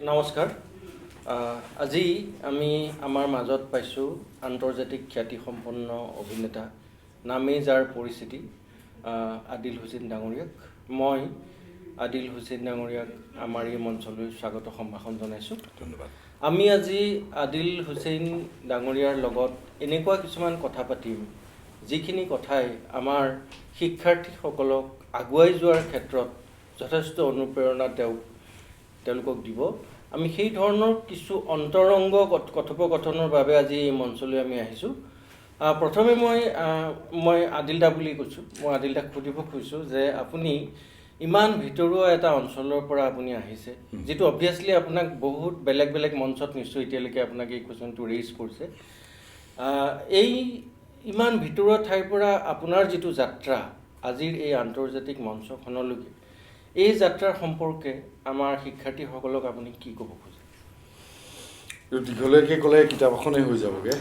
নমস্কাৰ আজি আমি আমাৰ মাজত পাইছোঁ আন্তৰ্জাতিক খ্যাতিসম্পন্ন অভিনেতা নামেই যাৰ পৰিচিতি আদিল হুছেইন ডাঙৰীয়াক মই আদিল হুছেইন ডাঙৰীয়াক আমাৰ এই মঞ্চলৈ স্বাগত সম্ভাষণ জনাইছোঁ। ধন্যবাদ। আমি আজি আদিল হুছেইন ডাঙৰীয়াৰ লগত এনেকুৱা কিছুমান কথা পাতিম যিখিনি কথাই আমাৰ শিক্ষাৰ্থীসকলক আগুৱাই যোৱাৰ ক্ষেত্ৰত যথেষ্ট অনুপ্ৰেৰণা তেওঁলোকক দিব। আমি সেই ধৰণৰ কিছু অন্তৰংগ কথোপকথনৰ বাবে আজি এই মঞ্চলৈ আমি আহিছোঁ। প্ৰথমে মই আদিল দা বুলি কৈছোঁ। মই আদিল দাক সুধিব খুজিছোঁ যে আপুনি ইমান ভিতৰুৱা এটা অঞ্চলৰ পৰা আপুনি আহিছে, যিটো অবভিয়াছলি আপোনাক বহুত বেলেগ বেলেগ মঞ্চত নিশ্চয় এতিয়ালৈকে আপোনাক এই কুৱেশ্যনটো ৰেইজ কৰিছে। এই ইমান ভিতৰুৱা ঠাইৰ পৰা আপোনাৰ যিটো যাত্ৰা আজিৰ এই আন্তৰ্জাতিক মঞ্চখনলৈকে, এই যাত্ৰাৰ সম্পৰ্কে আমাৰ শিক্ষাৰ্থীসকলক আপুনি কি ক'ব খোজে? দীঘলীয়াকৈ ক'লে কিতাপ এখনেই হৈ যাবগৈ।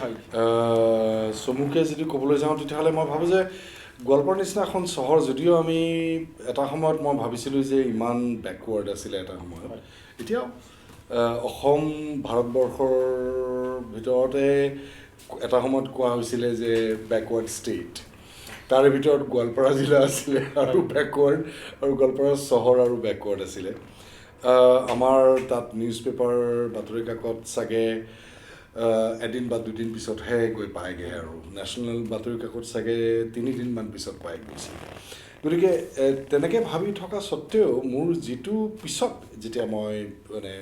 চমুকৈ যদি ক'বলৈ যাওঁ তেতিয়াহ'লে মই ভাবোঁ যে গোৱালপাৰা নিচিনা এখন চহৰ, যদিও আমি এটা সময়ত মই ভাবিছিলোঁ যে ইমান বেকৱাৰ্ড আছিলে এটা সময়ত, এতিয়া অসম ভাৰতবৰ্ষৰ ভিতৰতে এটা সময়ত কোৱা হৈছিলে যে বেকৱাৰ্ড ষ্টেট। তাৰে ভিতৰত গোৱালপাৰা জিলা আছিলে আৰু বেকৱাৰ্ড, আৰু গোৱালপাৰা চহৰ আৰু বেকৱাৰ্ড আছিলে। আমাৰ তাত নিউজ পেপাৰ বাতৰি কাকত চাগে এদিন বা দুদিন পিছতহে গৈ পায়গৈ, আৰু নেশ্যনেল বাতৰি কাকত চাগে 3 দিনমান পিছত পাই গৈছে। গতিকে তেনেকৈ ভাবি থকা স্বত্তেও মোৰ যিটো পিছত যেতিয়া মই মানে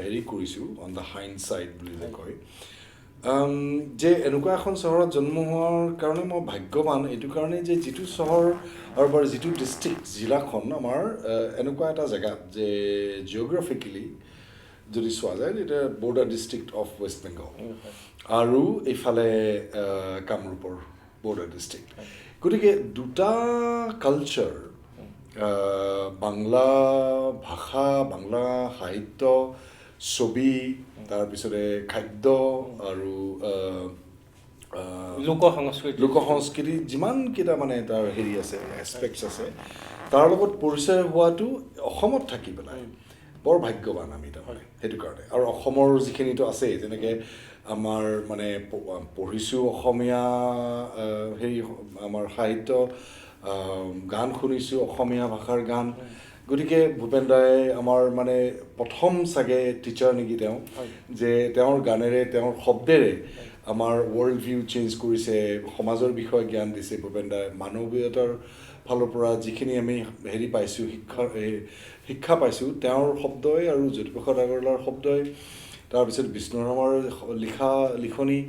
হেৰি কৰিছোঁ, অন দ্য হাইণ্ড ছাইড বুলি যে কয়, যে এনেকুৱা এখন চহৰত জন্ম হোৱাৰ কাৰণে মই ভাগ্যৱান। এইটো কাৰণে যে যিটো চহৰ আৰু বাৰু যিটো ডিষ্ট্ৰিক্ট, জিলাখন আমাৰ এনেকুৱা এটা জেগাত যে জিঅ'গ্ৰাফিকেলি যদি চোৱা যায়, এতিয়া border district of West Bengal আৰু এইফালে কামৰূপৰ বৰ্ডাৰ ডিষ্ট্ৰিক্ট। গতিকে দুটা কালচাৰ, বাংলা ভাষা, বাংলা সাহিত্য, ছবি, তাৰপিছতে খাদ্য আৰু লোকসংস্কৃতি, যিমানকেইটা মানে তাৰ হেৰি আছে, এছপেক্টছ আছে, তাৰ লগত পৰিচয় হোৱাটো অসমত থাকি পেলাই বৰ ভাগ্যৱান আমি তাৰমানে সেইটো কাৰণে। আৰু অসমৰ যিখিনিতো আছেই, যেনেকৈ আমাৰ মানে পঢ়িছোঁ অসমীয়া হেৰি, আমাৰ সাহিত্য, গান শুনিছোঁ অসমীয়া ভাষাৰ গান। গতিকে ভূপেন দাই আমাৰ মানে প্ৰথম চাগে টিচাৰ নেকি তেওঁ, যে তেওঁৰ গানেৰে, তেওঁৰ শব্দেৰে আমাৰ ৱৰ্ল্ড ভিউ চেঞ্জ কৰিছে, সমাজৰ বিষয়ে জ্ঞান দিছে ভূপেন দাই। মানৱীয়তাৰ ফালৰ পৰা যিখিনি আমি হেৰি পাইছোঁ, শিক্ষা পাইছোঁ তেওঁৰ শব্দই, আৰু জ্যোতিপ্ৰসাদ আগৰৱালাৰ শব্দই, তাৰপিছত বিষ্ণুৰামৰ লিখনি,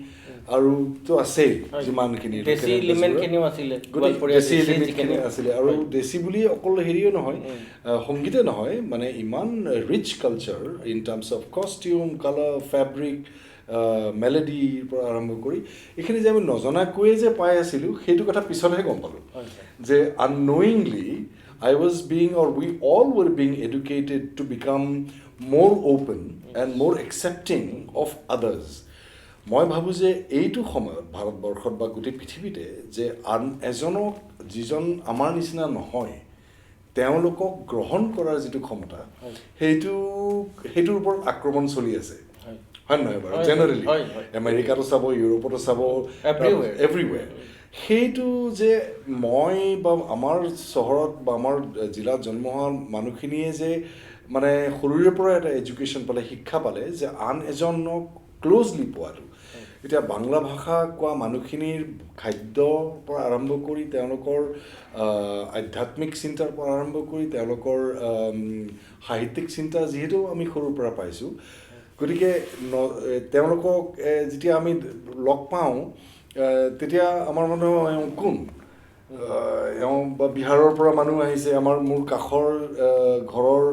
আৰুতো আছেই যিমানখিনি আছিলে। আৰু দেশী বুলি অকল হেৰিও নহয়, সংগীতে নহয়, মানে ইমান rich culture in terms of costume, colour, fabric, মেলোডিৰ পৰা আৰম্ভ কৰি এইখিনি যে আমি নজনাকৈয়ে যে পাই আছিলোঁ, সেইটো কথা পিছতহে গম পালোঁ যে unknowingly I was being, or we all were being educated to become more open and more accepting of others. মই ভাবোঁ যে এইটো সময়ত ভাৰতবৰ্ষত বা গোটেই পৃথিৱীতে যে আন এজনক, যিজন আমাৰ নিচিনা নহয়, তেওঁলোকক গ্ৰহণ কৰাৰ যিটো ক্ষমতা, সেইটোৰ ওপৰত আক্ৰমণ চলি আছে, হয় নহয় বাৰু? জেনেৰেলি আমেৰিকাতো চাব, ইউৰোপতো চাব, এভৰিৱেৰ। সেইটো যে মই বা আমাৰ চহৰত বা আমাৰ জিলাত জন্ম হোৱা মানুহখিনিয়ে যে মানে সৰুৰে পৰা এটা এডুকেশ্যন পালে, শিক্ষা পালে, যে আন এজনক ক্ল'জলি পোৱাটো। এতিয়া বাংলা ভাষা কোৱা মানুহখিনিৰ খাদ্যৰ পৰা আৰম্ভ কৰি, তেওঁলোকৰ আধ্যাত্মিক চিন্তাৰ পৰা আৰম্ভ কৰি, তেওঁলোকৰ সাহিত্যিক চিন্তা যিহেতু আমি সৰুৰ পৰা পাইছোঁ, গতিকে তেওঁলোকক যেতিয়া আমি লগ পাওঁ, তেতিয়া আমাৰ মানুহ কোন, বা বিহাৰৰ পৰা মানুহ আহিছে, মোৰ কাষৰ ঘৰৰ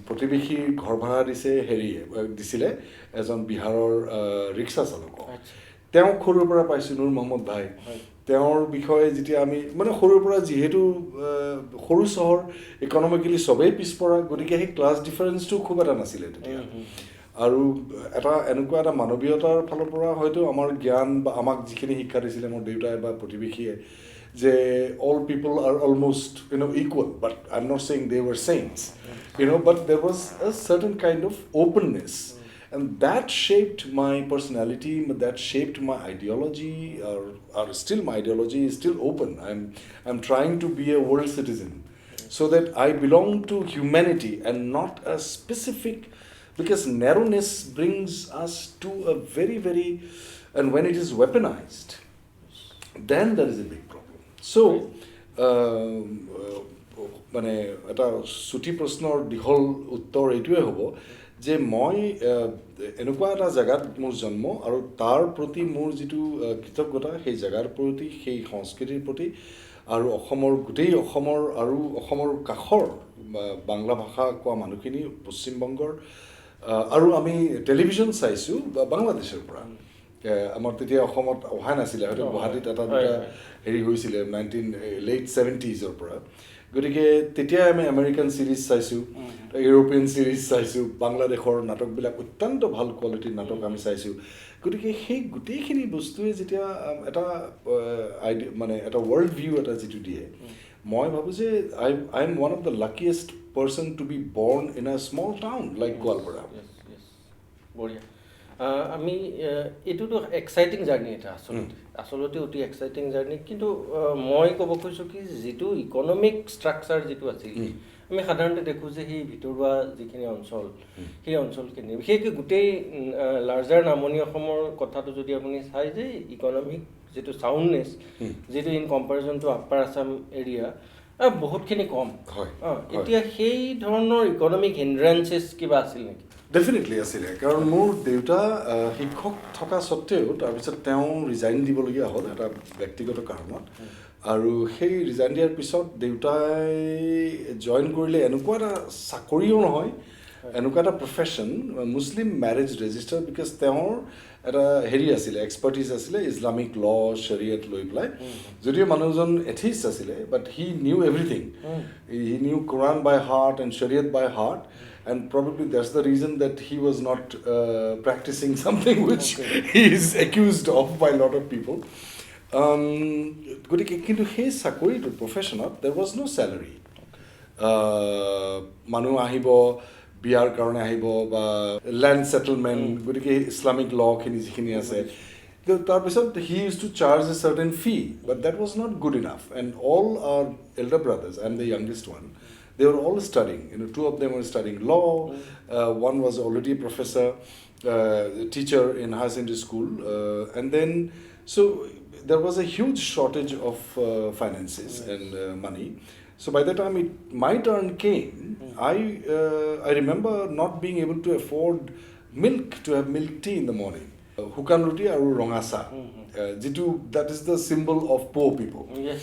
প্ৰতিবেশী ঘৰ ভাড়া দিছিলে এজন বিহাৰৰ ৰিক্সা চালক। তেওঁক সৰুৰ পৰা পাইছোঁ, নুৰ মহম্মদ ভাই। তেওঁৰ বিষয়ে যেতিয়া আমি মানে সৰুৰ পৰা, যিহেতু সৰু চহৰ, ইকনমিকেলি চবেই পিছপৰা, গতিকে সেই ক্লাছ ডিফাৰেঞ্চটো খুব এটা নাছিলে তেতিয়া। আৰু এনেকুৱা এটা মানৱীয়তাৰ ফালৰ পৰা হয়তো আমাৰ জ্ঞান বা আমাক যিখিনি শিক্ষা দিছিলে মোৰ দেউতাই বা প্ৰতিবেশীয়ে, যে all people are almost equal, but I am not saying they were saints. but there was a certain kind of openness. And that shaped my personality, that shaped my ideology, or still my ideology is still open. I'm trying to be a world citizen so that I belong to humanity and not a specific, because narrowness brings us to a very, very, and when it is weaponized, then there is a big problem. So, মানে এটা চুটি প্ৰশ্নৰ দীঘল উত্তৰ এইটোৱে হ'ব যে মই এনেকুৱা এটা জেগাত মোৰ জন্ম আৰু তাৰ প্ৰতি মোৰ যিটো কৃতজ্ঞতা সেই জেগাৰ প্ৰতি, সেই সংস্কৃতিৰ প্ৰতি, আৰু গোটেই অসমৰ আৰু অসমৰ কাষৰ বাংলা ভাষা কোৱা মানুহখিনি পশ্চিমবংগৰ, আৰু আমি টেলিভিশ্যন চাইছোঁ বাংলাদেশৰ পৰা। আমাৰ তেতিয়া অসমত অহা নাছিলে, হয়তো গুৱাহাটীত এটা দুটা হেৰি হৈছিলে late 70s পৰা। গতিকে তেতিয়াই আমি আমেৰিকান ছিৰিজ চাইছোঁ, ইউৰোপিয়ান ছিৰিজ চাইছোঁ, বাংলাদেশৰ নাটকবিলাক অত্যন্ত ভাল কোৱালিটিৰ নাটক আমি চাইছোঁ। গতিকে সেই গোটেইখিনি বস্তুৱে যেতিয়া এটা মানে এটা ৱৰ্ল্ড ভিউ এটা যিটো দিয়ে, মই ভাবোঁ যে I am one of the luckiest person to be born in a small town like Goalpara. বঢ়িয়া। আমি এইটোতো এক্সাইটিং জাৰ্ণি এটা আচলতে অতি এক্সাইটিং জাৰ্ণি। কিন্তু মই ক'ব খুজিছোঁ কি যিটো ইকনমিক ষ্ট্ৰাকচাৰ যিটো আছিল, আমি সাধাৰণতে দেখোঁ যে সেই ভিতৰুৱা যিখিনি অঞ্চল, সেই অঞ্চলখিনি বিশেষকৈ গোটেই লাৰ্জাৰ নামনি অসমৰ কথাটো যদি আপুনি চাই যে ইকনমিক যিটো চাউণ্ডনেছ, যিটো in comparison to upper Assam area বহুতখিনি কম। এতিয়া সেই ধৰণৰ ইকনমিক হিণ্ড্ৰেঞ্চেছ কিবা আছিল নেকি? ডেফিনেটলি আছিলে, কাৰণ মোৰ দেউতা শিক্ষক থকা স্বত্তেও তাৰপিছত তেওঁ ৰিজাইন দিবলগীয়া হ'ল এটা ব্যক্তিগত কাৰণত। আৰু সেই ৰিজাইন দিয়াৰ পিছত দেউতাই জইন কৰিলে এনেকুৱা এটা চাকৰিও নহয়, এনেকুৱা এটা profession, Muslim marriage register, because তেওঁৰ এটা হেৰি আছিলে, এক্সপাৰ্টিজ আছিলে ইছলামিক ল, শ্বৰিয়ত লৈ পেলাই। যদিও মানুহজন এথিষ্ট আছিলে, but he knew everything. He knew Quran by heart and shariat by heart, and probably that's the reason that he was not practicing something which he is accused of by a lot of people. গতিকে কিন্তু সেই চাকৰিটো প্ৰফেশ্যনত there was no salary. মানুহ আহিব, বিয়াৰ কাৰণে আহিব বা লেণ্ড ছেটেলমেণ্ট, গতিকে ইছলামিক লখিনি যিখিনি আছে, তাৰপিছত he used to charge a certain fee, but that was not good enough. And all our elder brothers, I'm the youngest one, they were all studying. Two of them were studying law. One was already a professor, teacher in higher secondary school. And then, so there was a huge shortage of finances and money. So by the time my turn came, I remember not being able to afford to have milk tea in the morning. Hukan roti aru rongasa, jitu that is the symbol of poor people. Yes.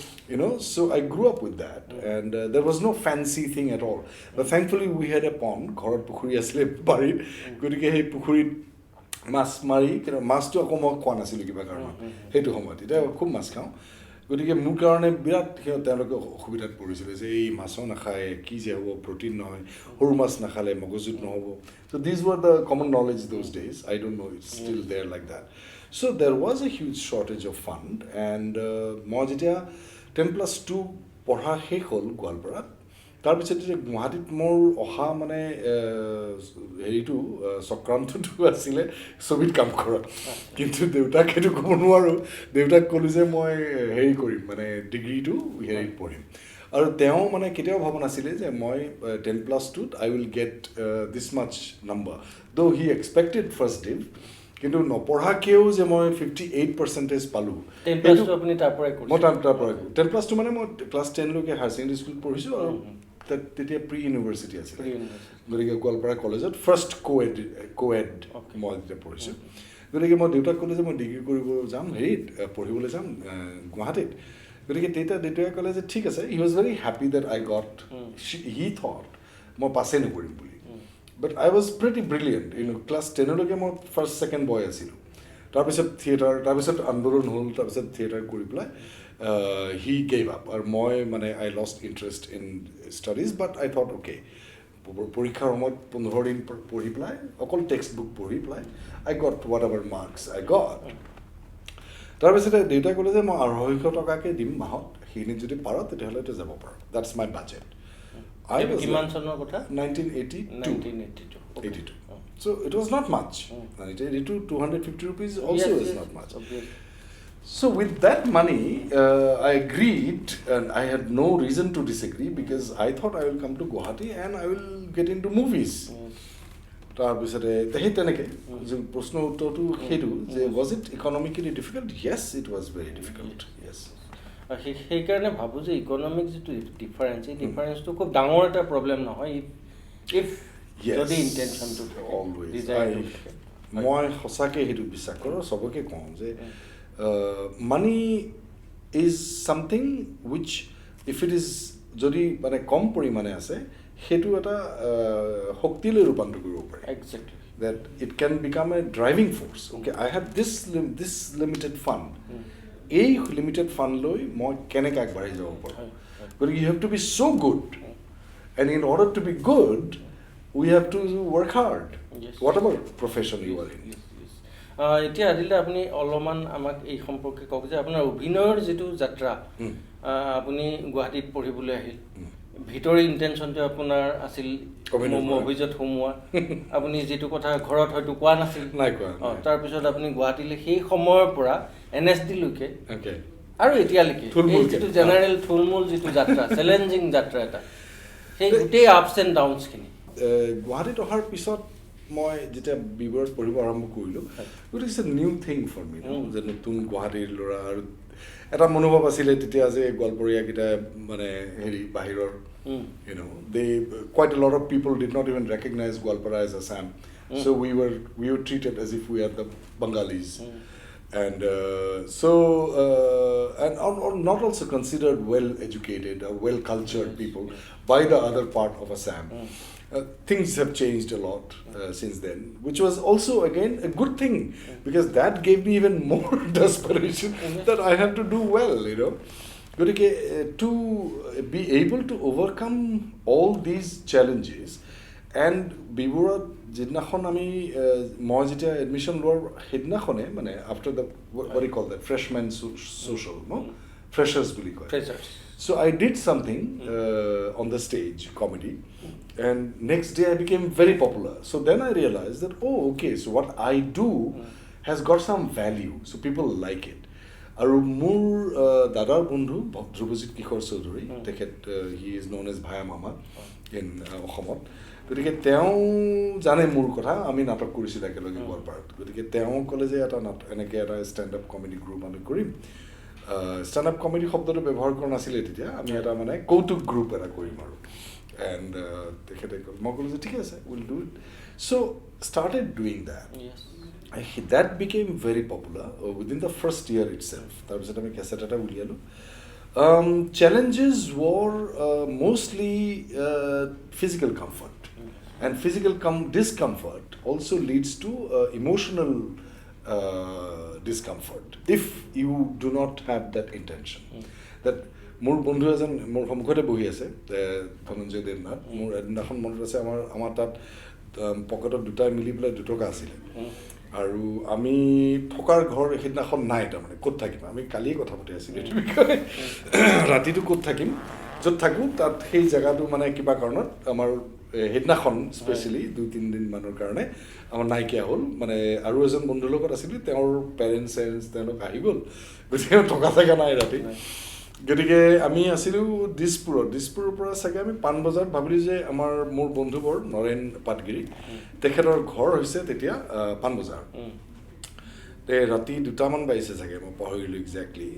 So I grew up with that, and there was no fancy thing at all. But thankfully we had a pond, ঘৰত পুখুৰী আছিলে বাৰীত, গতিকে সেই পুখুৰীত মাছ মাৰি, মাছটো আকৌ মই খোৱা নাছিলোঁ কিবা কাৰণত সেইটো সময়ত, এতিয়া খুব মাছ খাওঁ। গতিকে মোৰ কাৰণে বিৰাট তেওঁলোকে অসুবিধাত পৰিছিলে যে এই মাছো নাখায়, কি যে হ'ব, প্ৰটিন নহয়, সৰু মাছ নাখালে মগজুত নহ'ব। So these were the common knowledge those days. I don't know, it's still there like that. So there was a huge shortage of fund, and মই যেতিয়া 10+2 পঢ়া শেষ হ'ল গোৱালপাৰাত, তাৰপিছত যেতিয়া গুৱাহাটীত মোৰ অহা মানে হেৰিটো চক্ৰান্তটো আছিলে ছবিত কাম কৰা। কিন্তু দেউতাক সেইটো ক'ব নোৱাৰোঁ, দেউতাক ক'লোঁ যে মই হেৰি কৰিম, মানে ডিগ্ৰীটো হেৰিত পঢ়িম। আৰু তেওঁ মানে কেতিয়াও ভবা নাছিলে যে মই 10+2ত I will get this much number, though he expected first div, কিন্তু নপঢ়াকেও যে মই 58% পালোঁ। আপুনি তাৰ পৰাই মই তাৰ পৰাই 10+2 মানে মই ক্লাছ 10 লৈকে হায়াৰ ছেকেণ্ডেৰী স্কুল পঢ়িছোঁ, আৰু তেতিয়া প্ৰি ইউনিভাৰ্চিটি আছিলে, গতিকে গোৱালপাৰা কলেজত ফাৰ্ষ্ট কোএড মই যেতিয়া পঢ়িছোঁ। গতিকে মই দেউতাক ক'লোঁ যে মই ডিগ্ৰী কৰিব যাম, হেৰিত পঢ়িবলৈ যাম গুৱাহাটীত। গতিকে তেতিয়া দেউতাই ক'লে যে ঠিক আছে। He was very happy that I got, he thought মই পাছেই নকৰিম বুলি। But I was pretty brilliant. Class 10লৈকে মই ফাৰ্ষ্ট ছেকেণ্ড বয় আছিলোঁ। তাৰপিছত থিয়েটাৰ, তাৰপিছত আন্দোলন হ'ল, তাৰপিছত থিয়েটাৰ কৰি পেলাই হি গেভ আপ। আৰু মই মানে I lost interest in studies, but I thought okay, পৰীক্ষাৰ সময়ত 15 দিন পঢ়ি পেলাই, অকল টেক্সট বুক পঢ়ি পেলাই I got what ever marks I got. তাৰপিছতে দেউতাই ক'লে যে মই 250 টকাকৈ দিম মাহত, সেইখিনিত যদি পাৰ তেতিয়াহ'লে যাব পাৰোঁ, that's my budget. I was কিমান চনৰ কথা 1982. Okay. 82. So it was not much. 1982, 250 rupees also is not much. Obviously. So with that money, I agreed, and I had no reason to disagree because I thought I will come to Guwahati and I will get into movies. তাৰপিছতে সেই তেনেকৈ যে প্ৰশ্নৰ উত্তৰটো সেইটো যে was it economically difficult? Yes, it was very difficult. Yes. সেইকাৰণে ভাবোঁ যে ইকনমিক যিটো ডিফাৰেঞ্চ এই ডিফাৰেঞ্চটো খুব ডাঙৰ এটা প্ৰব্লেম নহয় ইফ যদি ইণ্টেনশ্যনটো মই সঁচাকৈ সেইটো বিশ্বাস কৰোঁ চবকে কওঁ যে money is something wish if it is যদি মানে কম পৰিমাণে আছে সেইটো এটা শক্তিলৈ ৰূপান্তৰ কৰিব পাৰে exactly that it can become a driving force. Okay, I have this limited fund. এই limited fund লৈ মই কেনেকৈ আগবাঢ়ি যাব পাৰোঁ গতিকে you have to be so good and in order to be good we have to work hard. Yes. Whatever profession you are in. এতিয়া আদিলে আপুনি অলপমান আমাক এই সম্পৰ্কে কওক যে আপোনাৰ অভিনয়ৰ যিটো যাত্ৰা আপুনি গুৱাহাটীত পঢ়িবলৈ আহিল ভিতৰি ইণ্টেনশ্যনটো আপোনাৰ আছিল অভিযোগ সোমোৱা আপুনি যিটো কথা ঘৰত হয়তো কোৱা নাছিল তাৰপিছত আপুনি গুৱাহাটীলৈ সেই সময়ৰ পৰা NSD লৈকে আৰু এতিয়ালৈকে এই যিটো জেনেৰেল থুলমূল যিটো যাত্ৰা চেলেঞ্জিং যাত্ৰা এটা সেই গোটেই আপছ এণ্ড ডাউনছখিনি গুৱাহাটীত অহাৰ পিছত মই যেতিয়া বিবৰত পঢ়িব আৰম্ভ কৰিলোঁ it is a new thing for me যে নতুন গুৱাহাটীৰ ল'ৰা আৰু এটা মনোভাৱ আছিলে তেতিয়া যে গোৱালপৰীয়াকেইটা মানে হেৰি বাহিৰৰ you know quite a lot of people did not even recognize Gwalpara as Assam. So we were treated as if we are the Bengalis. And and not also considered well educated or well cultured people by the other part of Assam. Things have changed a lot since then, which was also again a good thing because that gave me even more desperation that I have to do well, you know. To be able to overcome all these challenges and Borah যিদিনাখন আমি মই যেতিয়া admission লোৱাৰ সেইদিনাখনে মানে after the what do you call that freshman social no freshers বুলি কয় so I did something on the stage comedy and next day I became very popular so then I realized that oh okay so what I do has got some value so people like it আৰু মোৰ দাদাৰ বন্ধু ধ্ৰুৱজিৎ কিশোৰ চৌধুৰী তেখেত he is known as Bhaiya Mama in অসমত গতিকে তেওঁ জানে মোৰ কথা আমি নাটক কৰিছিলোঁ একেলগে গোৱালপাৰাত গতিকে তেওঁ ক'লে যে এটা এনেকৈ এটা ষ্টেণ্ড আপ কমেডি গ্ৰুপ আমি কৰিম ষ্টেণ্ড আপ কমেডি শব্দটো ব্যৱহাৰ কৰা নাছিলে তেতিয়া আমি এটা মানে কৌতুক গ্ৰুপ এটা কৰিম আৰু এণ্ড তেখেতে ক'লে মই ক'লোঁ যে ঠিক আছে will do it so' started doing that that became very popular within the first year itself. তাৰপিছত আমি কেছেট এটা উলিয়ালোঁ challenges were mostly physical comfort and physical discomfort also leads to emotional discomfort if you do not have that intention that মোৰ বন্ধু এজন মোৰ সন্মুখতে বহি আছে ধনঞ্জয় দেৱনাথ মোৰ এদিনাখন মনত আছে আমাৰ তাত পকেটত দুটা মিলি পেলাই 2 টকা আছিলে আৰু আমি থকাৰ ঘৰ সেইদিনাখন নাই তাৰমানে ক'ত থাকিম আমি কালিয়ে কথা পাতি আছিলোঁ এইটো বিষয়ে ৰাতিটো ক'ত থাকিম য'ত থাকোঁ তাত সেই জেগাটো মানে কিবা কাৰণত আমাৰ সেইদিনাখন স্পেচিয়েলি 2-3 দিন মানৰ কাৰণে আমাৰ নাইকিয়া হ'ল মানে আৰু এজন বন্ধুৰ লগত আছিলোঁ তেওঁৰ পেৰেণ্টছ তেওঁলোক আহি গ'ল গতিকে থকা জেগা নাই ৰাতি গতিকে আমি আছিলোঁ দিছপুৰৰ পৰা চাগে আমি পাণবজাৰত ভাবিলোঁ যে মোৰ বন্ধুবৰ নৰেন পাটগিৰি তেখেতৰ ঘৰ হৈছে তেতিয়া পাণবজাৰ ৰাতি 2টামান বাজিছে চাগে মই পাহৰিলোঁ একজেক্টলি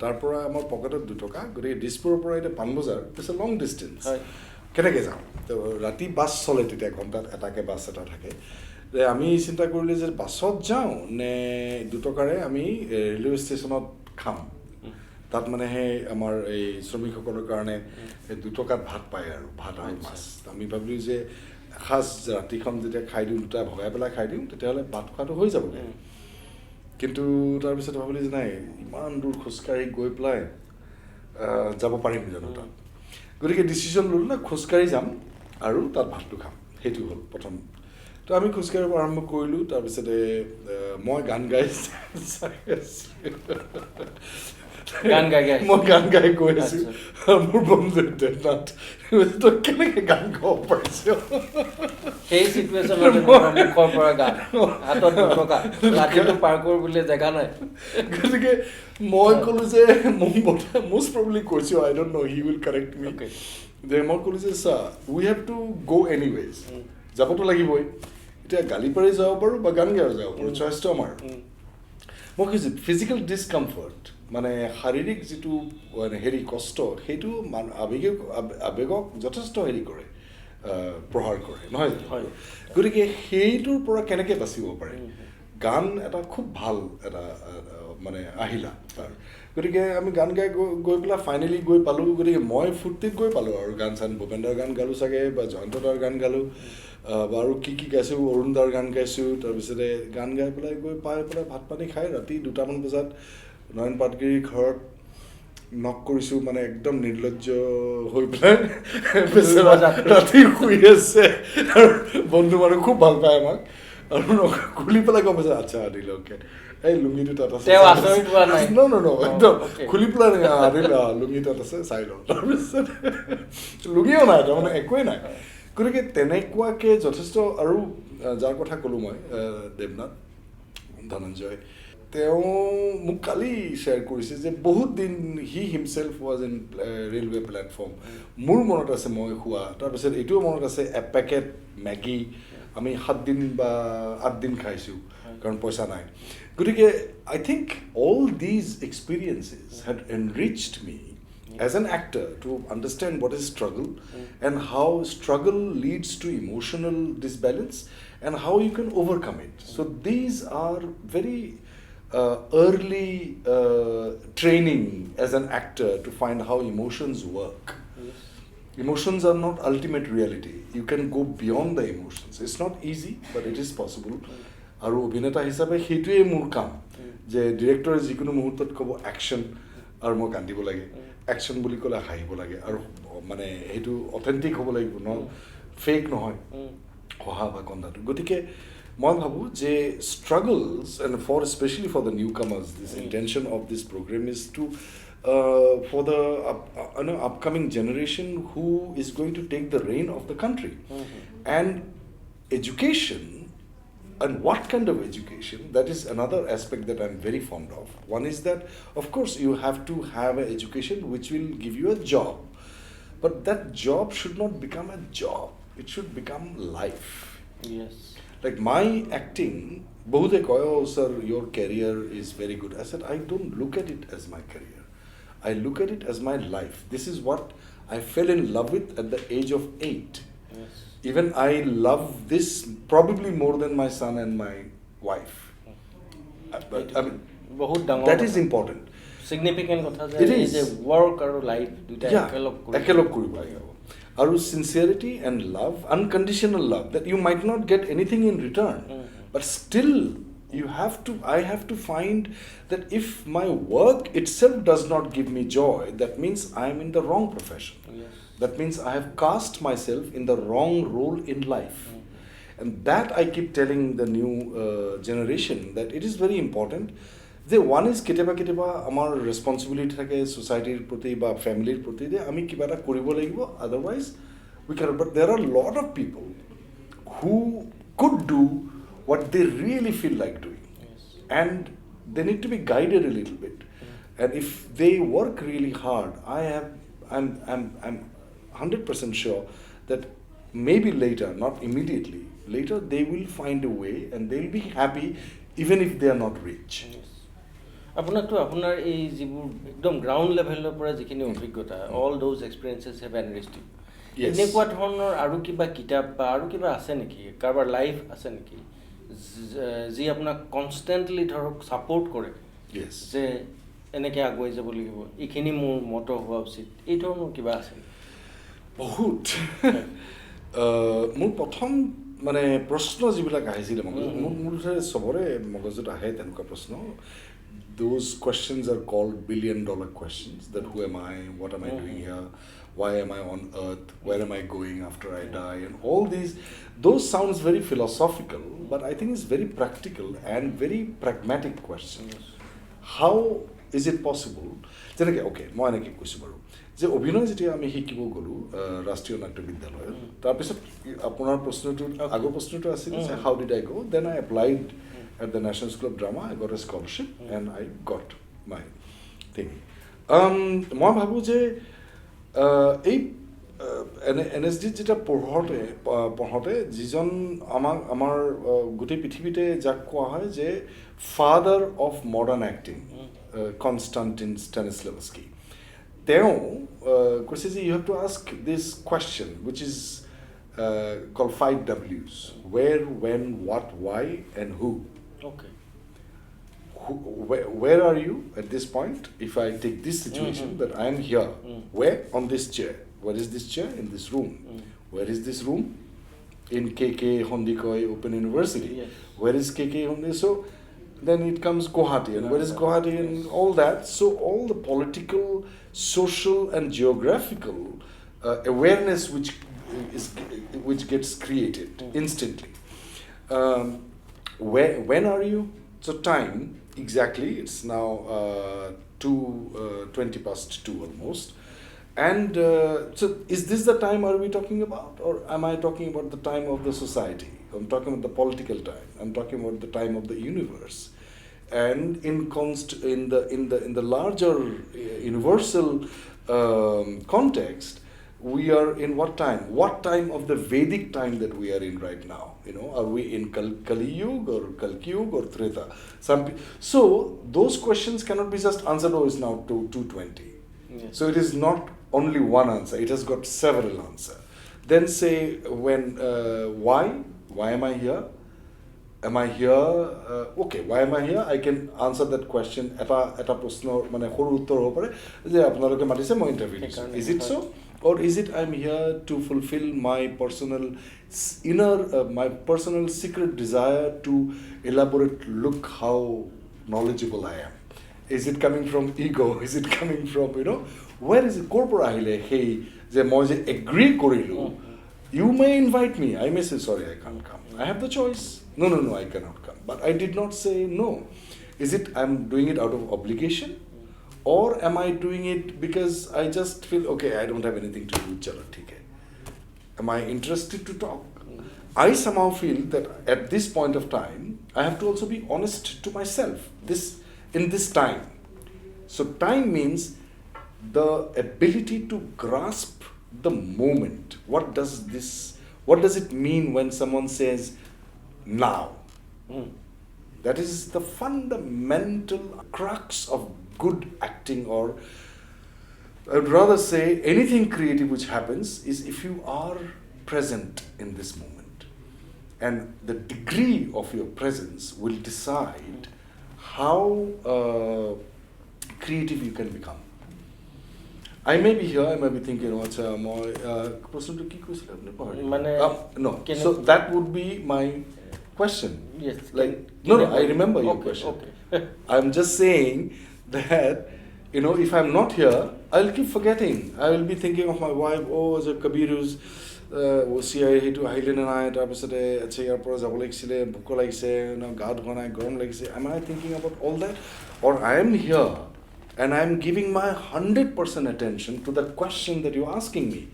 তাৰ পৰা আমাৰ পকেটত 2 টকা গতিকে দিছপুৰৰ পৰা এতিয়া Panbazar it's a long distance কেনেকৈ যাওঁ তো ৰাতি বাছ চলে তেতিয়া ঘণ্টাত এটাকৈ বাছ এটা থাকে আমি চিন্তা কৰিলোঁ যে বাছত যাওঁ নে 2 টকাৰে আমি ৰেলৱে ষ্টেচনত খাম তাত মানে সেই আমাৰ এই শ্ৰমিকসকলৰ কাৰণে 2 টকাত ভাত পায় আৰু ভাত আৰু মাছ আমি ভাবিলোঁ যে এসাঁজ ৰাতিখন যেতিয়া খাই দিওঁ 2টা ভগাই পেলাই খাই দিওঁ তেতিয়াহ'লে ভাত খোৱাটো হৈ যাব কিন্তু তাৰপিছত ভাবিলোঁ যে নাই ইমান দূৰ খোজকাঢ়ি গৈ পেলাই যাব পাৰিম জানো তাত গতিকে ডিচিশ্যন ল'লোঁ না খোজকাঢ়ি যাম আৰু তাত ভাতটো খাম সেইটো হ'ল প্ৰথম তো আমি খোজকাঢ়িব আৰম্ভ কৰিলোঁ তাৰপিছতে মই গান গাই গান গাই গাই মই গান গাই গৈ আছোঁ আৰু মোৰ বন্ধু দেৱনাথ তই কেনেকৈ গান গাব পাৰিছ সেই চিটুৱেশ্যনত মুখৰ পৰা গান হাতত 2 টকা ৰাতিটো পাৰ কৰিবলৈ জেগা নাই গতিকে মই ক'লোঁ যে most probably কৈছোঁ I don't know he will correct me যে মই ক'লোঁ যে চা we have to go anyways যাবতো লাগিবই এতিয়া গালি পাৰি যাব পাৰোঁ বা গান গাই যাব পাৰোঁ চইচটো আমাৰ মই কৈছোঁ ফিজিকেল ডিছকমফৰ্ট মানে শাৰীৰিক যিটো হেৰি কষ্ট সেইটো আৱেগক যথেষ্ট হেৰি কৰে প্ৰহাৰ কৰে নহয় জানো গতিকে সেইটোৰ পৰা কেনেকৈ বাচিব পাৰে গান এটা খুব ভাল এটা মানে আহিলা তাৰ গতিকে আমি গান গাই গৈ পেলাই ফাইনেলি গৈ পালোঁ গতিকে মই ফূৰ্তিত গৈ পালোঁ আৰু গান চান ভূপেন্দ্ৰৰ গান গালোঁ চাগে বা জয়ন্তদাৰ গান গালোঁ বা আৰু কি গাইছোঁ অৰুণদাৰ গান গাইছোঁ তাৰপিছতে গান গাই পেলাই গৈ পাই পেলাই ভাত পানী খাই ৰাতি 2টামান বজাত নয়ন পাটগিৰিৰ ঘৰত নক কৰিছোঁ মানে একদম নিৰ্লজ্জ হৈ পেলাই ৰাতি শুই আছে আৰু বন্ধু মানুহ খুব ভাল পায় আমাক আৰু খুলি পেলাই গম পাইছে আচ্ছা আদিল অ'কে এই লুঙিটো তাত আছে একদম খুলি পেলাই আদিল লুঙি তাত আছে চাই লওঁ তাৰপিছত লুঙিও নাই তাৰমানে একোৱেই নাই গতিকে তেনেকুৱাকৈ যথেষ্ট আৰু যাৰ কথা ক'লোঁ মই দেৱনাথ ধনঞ্জয় তেওঁ মোক কালি শ্বেয়াৰ কৰিছে যে বহুত দিন he himself was in railway platform মোৰ মনত আছে মই শোৱা তাৰপিছত এইটোও মনত আছে এপেকেট মেগী আমি 7 দিন বা 8 দিন খাইছোঁ কাৰণ পইচা নাই গতিকে I think all these experiences had enriched me as an actor to understand what is struggle and how struggle leads to emotional disbalance and how you can overcome it. So these are very early training as an actor to find how emotions work. Yes. Emotions are not ultimate reality. You can go beyond the emotions. It's not easy, but it is possible. আৰু অভিনেতা হিচাপে সেইটোৱে মোৰ কাম যে ডিৰেক্টৰে যিকোনো মুহূৰ্তত ক'ব একশ্যন আৰু মই কান্দিব লাগে একশ্যন বুলি ক'লে হাঁহিব লাগে আৰু মানে সেইটো অথেণ্টিক হ'ব লাগিব ন ফেক নহয় হহা বা কন্দাটো গতিকে মই ভাবোঁ যে struggles and for especially for the newcomers this intention of this program is to for the upcoming generation who is going to take the reign of the country and education. And what kind of education? That is another aspect that I'm very fond of. One is that, of course, you have to have an education which will give you a job. But that job should not become a job. It should become life. Yes. Like my acting, bahute koy, oh sir, your career is very good. I said, I don't look at it as my career. I look at it as my life. This is what I fell in love with at the age of 8. Yes. Even I love this probably more than my son and my wife. But I mean, that is important. Significant kotha je is a work aru life duita ekelog koribo lage aru sincerity and love, unconditional love that you might not get anything in return, but still I have to find that if my work itself does not give me joy, that means I am in the wrong profession. Yes. That means I have cast myself in the wrong role in life. And that I keep telling the new generation that it is very important. The one is keteba amar responsibility thake society proti ba family proti de ami kiba eta koribo lagibo otherwise we cannot. But there are a lot of people who could do what they really feel like doing. Yes. And they need to be guided a little bit. And if they work really hard, I'm 100% sure that maybe later, not immediately, later they will find a way and they'll be happy even if they are not rich. Yes. Apunar ei jibur ekdom ground level pora jikhini obhiggota all those experiences have enriched you. Yes. Enekwa dhonor aru kiba kitab ba aru kiba ase neki karbar life ase neki ji apunak constantly dhorok support kore. Yes. Je eneke agoi jabo lagibo ekhini mur moto howa uchit ei dhonor kiba ase বহুত মোৰ প্ৰথম মানে প্ৰশ্ন যিবিলাক আহিছিলে মোৰ চবৰে মগজুত আহে তেনেকুৱা প্ৰশ্ন those questions are called $1 billion questions that who am I, what am I doing here, why am I on earth, where am I going after I die, and all those sounds very philosophical, but I think it's very practical and very pragmatic questions. How is it possible? যেনেকৈ okay, মই এনেকৈ কৈছোঁ বাৰু যে অভিনয় যেতিয়া আমি শিকিব গ'লোঁ ৰাষ্ট্ৰীয় নাট্য বিদ্যালয়ত তাৰপিছত আপোনাৰ প্ৰশ্নটো আগৰ প্ৰশ্নটো আছিল যে how did I go? Then I applied at the National School of Drama. I got a scholarship and I got my thing. মই ভাবোঁ যে এই NSD যেতিয়া পঢ়োঁতে যিজন আমাৰ গোটেই পৃথিৱীতে যাক কোৱা হয় যে father of modern acting Konstantin Stanislavski তেওঁ কৈছে যে you have to ask this question which is call 5 W's where, when, what, why and who. Okay. Where are you at this point? If I take this situation that I am here, where? On this chair. Where is this chair? In this room. Where is this room? In KKHSOU Open University. Yes. Where is KKHSOU? So then it comes Guwahati. And where is Guwahati and all that? So all the political, social and geographical awareness which gets created instantly. When are you? So time, exactly, it's now 20 past 2 almost. And so is this the time are we talking about, or am I talking about the time of the society? I'm talking about the political time. I'm talking about the time of the universe. And in the larger universal context, we are in what time? What time of the Vedic time that we are in right now? You know, are we in Kali Yuga or Kalki Yuga or Treta? So those questions cannot be just answered. Oh, it's now 2:20. Yes. So it is not only one answer. It has got several answers. Then say when, why? Why am I here? Am I here? Okay, why am I here? I can answer that question. Eta প্ৰশ্নৰ মানে সৰু উত্তৰ হ'ব পাৰে যে আপোনালোকে মাতিছে মই ইণ্টাৰভিউ দিছোঁ. Is it so? Or is it I'm here to fulfill my personal my personal secret desire to elaborate, look how knowledgeable I am? Is it coming from ego? Is it coming from, where is it? Korpora ahile, hey, je moi je agree korilu. You may invite me. I may say, sorry, I can't come. I have the choice. No, I cannot come. But I did not say no. Is it I'm doing it out of obligation? Or am I doing it because I just feel, okay, I don't have anything to do, chalo, theek hai. Am I interested to talk? I somehow feel that at this point of time, I have to also be honest to myself in this time. So time means the ability to grasp the moment. What does it mean when someone says now? That is the fundamental crux of good acting, or I would rather say anything creative which happens is if you are present in this moment. And the degree of your presence will decide how creative you can become. I may be here, I may be thinking, no. So that would be my question. Yes. No, I remember your question. Okay. I'm just saying that, if I'm not here, I'll keep forgetting. I will be thinking of my wife, as a Kabirus, CIA to Highland and I, am I thinking about all that? Or I am here and I am giving my 100% attention to that question that you're asking me.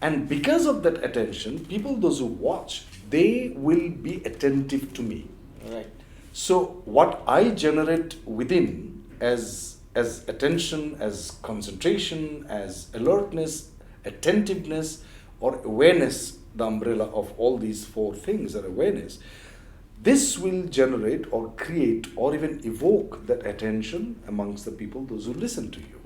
And because of that attention, people, those who watch, they will be attentive to me. Right. So what I generate within as attention, as concentration, as alertness, attentiveness, or awareness, the umbrella of all these 4 things are awareness, this will generate or create or even evoke that attention amongst the people, those who listen to you.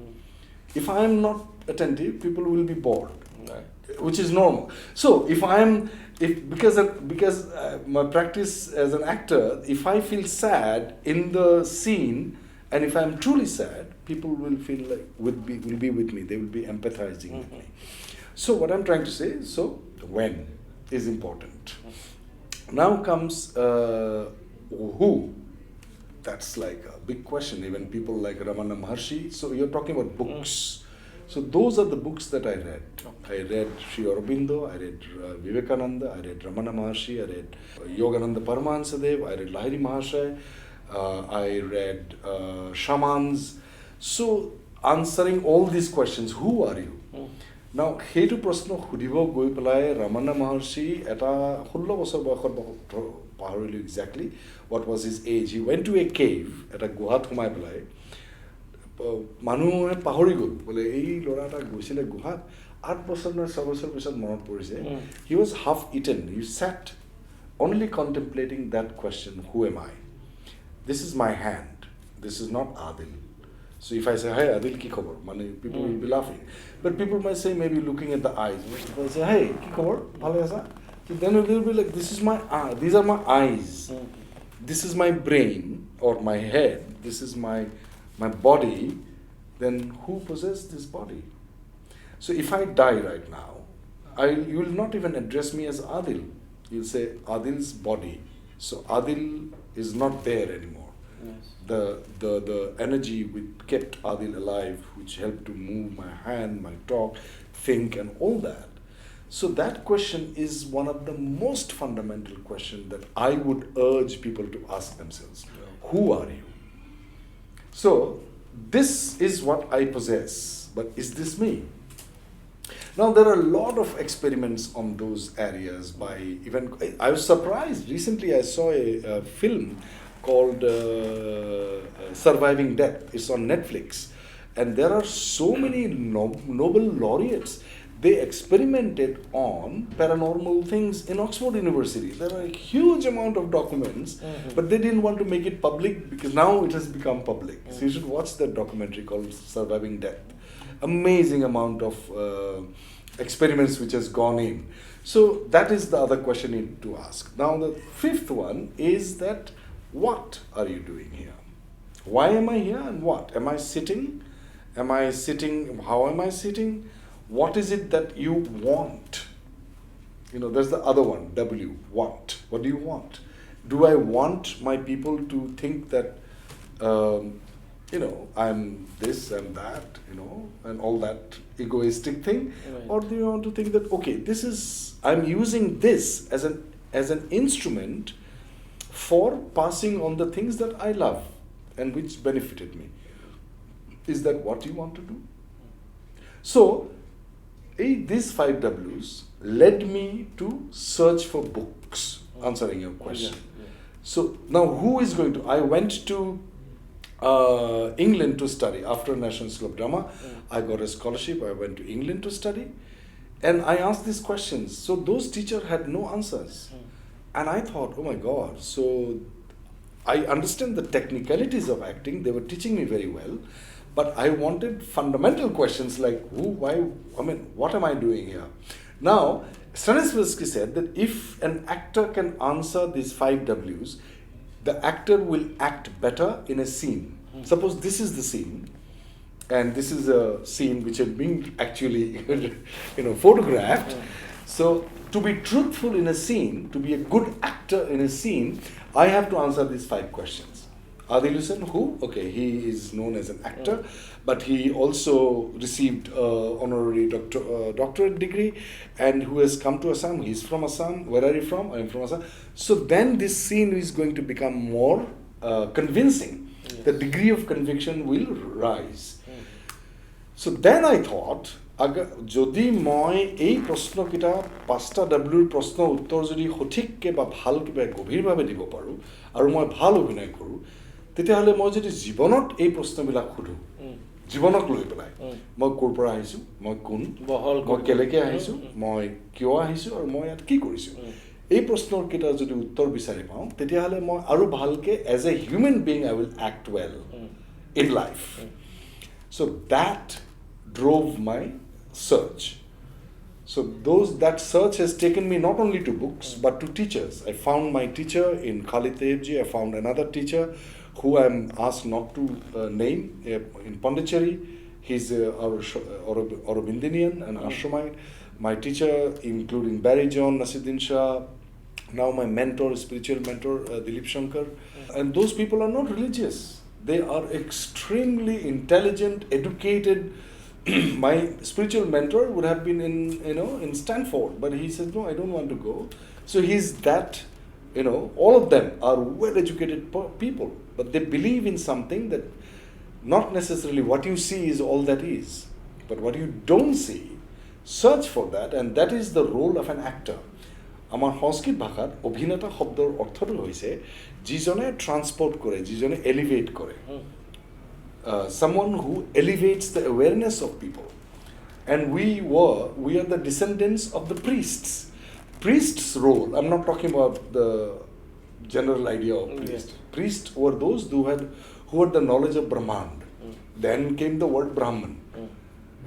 If I am not attentive, people will be bored. Right. Which is normal. So because my practice as an actor, if I feel sad in the scene, and if I'm truly sad, people will feel like will be with me. They will be empathizing with me. So what I'm trying to say, when is important. Now comes who. That's like a big question. Even people like Ramana Maharshi. So you're talking about books. So those are the books that I read. I read Sri Aurobindo, I read Vivekananda, I read Ramana Maharshi, I read Yogananda Paramahansadev, I read Lahiri Mahasaya, I read shamans, So answering all these questions, who are you? Now সেইটো প্ৰশ্ন সুধিব গৈ পেলাই ৰামানা মহৰ্ষি এটা 16 বছৰ বয়সত পাহৰিলোঁ exactly what was his age. He went to a cave, এটা গুহাত সোমাই পেলাই মানুহে পাহৰি গ'ল বোলে এই ল'ৰা এটা গৈছিলে গুহাত 8 বছৰ নে 6 বছৰ পিছত মনত পৰিছে. He was half eaten. He sat only contemplating that question, who am I? This is my hand. This is not Adil. So if I say, hey, Adil, ki khabar? People will be laughing. But people might say, maybe looking at the eyes. People say, hey, ki khabar? Bhale aisa? So then they will be like, this is my eye. These are my eyes. This is my brain or my head. This is my body. Then who possesses this body? So if I die right now, you will not even address me as Adil. You'll say Adil's body. So Adil is not there anymore. Yes. The energy which kept Adil alive, which helped to move my hand, my talk, think, and all that. So that question is one of the most fundamental questions that I would urge people to ask themselves. Yeah. Who are you? So this is what I possess, but is this me? Now there are a lot of experiments on those areas by even, I was surprised, recently I saw a film called Surviving Death. It's on Netflix. And there are so many Nobel laureates. They experimented on paranormal things in Oxford University. There are a huge amount of documents, but they didn't want to make it public because now it has become public. So you should watch that documentary called Surviving Death. Amazing amount of experiments which has gone in. So that is the other question you need to ask. Now the fifth one is that, what are you doing here? Why am I here and what? Am I sitting? Am I sitting? How am I sitting? What is it that you want? You know, there's the other one, W, want. What do you want? Do I want my people to think that, I'm this and that, and all that egoistic thing? Right. Or do you want to think that, okay, I'm using this as an instrument for passing on the things that I love and which benefited me? Is that what you want to do? So, these 5 W's led me to search for books answering your question. Yeah. So, now who is going to? I went to England to study after National School of Drama. I got a scholarship. I went to England to study. And I asked these questions. So, those teachers had no answers. And I thought, oh my God, so I understand the technicalities of acting. They were teaching me very well. But I wanted fundamental questions like who, why, what am I doing here? Now, Stanislavski said that if an actor can answer these 5 W's, the actor will act better in a scene. Suppose this is the scene, and this is a scene which has been actually photographed. So to be truthful in a scene, to be a good actor in a scene, I have to answer these 5 questions. Adil Hussain, who? Okay, he is known as an actor, but he also received honorary doctorate degree, and who has come to Assam. He's from Assam. Where are you from? I'm from Assam. So then this scene is going to become more convincing. Yes. The degree of conviction will rise. So then I thought, যদি মই এই প্ৰশ্নকেইটা 5টা Wৰ প্ৰশ্নৰ উত্তৰ যদি সঠিককৈ বা ভালকৈ গভীৰভাৱে দিব পাৰোঁ আৰু মই ভাল অভিনয় কৰোঁ, তেতিয়াহ'লে মই যদি জীৱনত এই প্ৰশ্নবিলাক সোধোঁ, জীৱনক লৈ পেলাই মই ক'ৰ পৰা আহিছোঁ, মই কোন, মই কেলেকৈ আহিছোঁ, মই কিয় আহিছোঁ আৰু মই ইয়াত কি কৰিছোঁ, এই প্ৰশ্নৰ কেইটা যদি উত্তৰ বিচাৰি পাওঁ, তেতিয়াহ'লে মই আৰু ভালকৈ as a human being I will act well in life. So that drove my search. So that search has taken me not only to books but to teachers. I found my teacher in Khalid Tayebji. I found another teacher who I'm asked not to name in Pondicherry. He's Aurobindinian and Ashramite. My teacher, including Barry John, Nasiruddin Shah, now my mentor, spiritual mentor, Dilip Shankar. And those people are not religious. They are extremely intelligent, educated. My spiritual mentor would have been in Stanford, but he said, no, I don't want to go. So he's that, all of them are well-educated people, but they believe in something that not necessarily what you see is all that is, but what you don't see, search for that, and that is the role of an actor. আমাৰ সংস্কৃত ভাষাত অভিনেতা শব্দৰ অৰ্থটো হৈছে যিজনে transport কৰে, যিজনে elevate কৰে, someone who elevates the awareness of people. And we are the descendants of the priests. Priests' role, I'm not talking about the general idea of priest. Yes. Priests were those who had the knowledge of Brahmand. Then came the word Brahman.